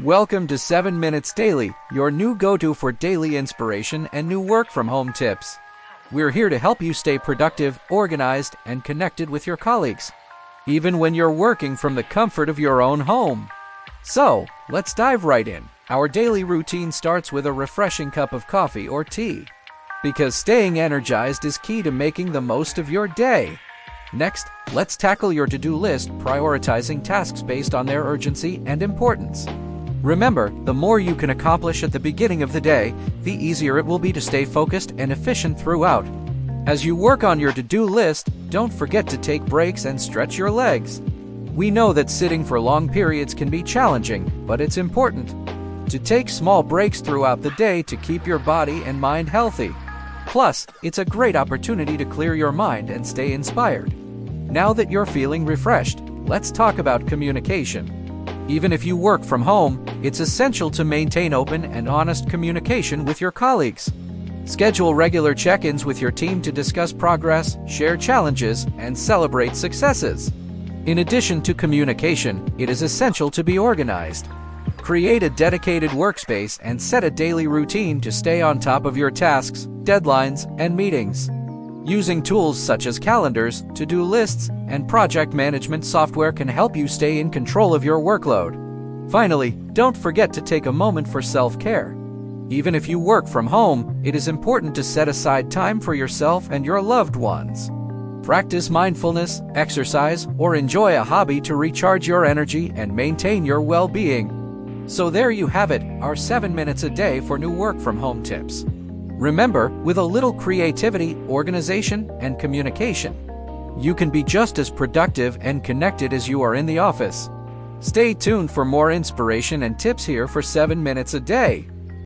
Welcome to 7 Minutes Daily, your new go-to for daily inspiration and new work-from-home tips. We're here to help you stay productive, organized, and connected with your colleagues, even when you're working from the comfort of your own home. So, let's dive right in. Our daily routine starts with a refreshing cup of coffee or tea, because staying energized is key to making the most of your day. Next, let's tackle your to-do list, prioritizing tasks based on their urgency and importance. Remember, the more you can accomplish at the beginning of the day, the easier it will be to stay focused and efficient throughout. As you work on your to-do list, don't forget to take breaks and stretch your legs. We know that sitting for long periods can be challenging, but it's important to take small breaks throughout the day to keep your body and mind healthy. Plus, it's a great opportunity to clear your mind and stay inspired. Now that you're feeling refreshed, let's talk about communication. Even if you work from home, it's essential to maintain open and honest communication with your colleagues. Schedule regular check-ins with your team to discuss progress, share challenges, and celebrate successes. In addition to communication, it is essential to be organized. Create a dedicated workspace and set a daily routine to stay on top of your tasks, deadlines, and meetings. Using tools such as calendars, to-do lists, and project management software can help you stay in control of your workload. Finally, don't forget to take a moment for self-care. Even if you work from home, it is important to set aside time for yourself and your loved ones. Practice mindfulness, exercise, or enjoy a hobby to recharge your energy and maintain your well-being. So there you have it, our 7 minutes a day for new work-from-home tips. Remember, with a little creativity, organization, and communication, you can be just as productive and connected as you are in the office. Stay tuned for more inspiration and tips here for 7 minutes a day.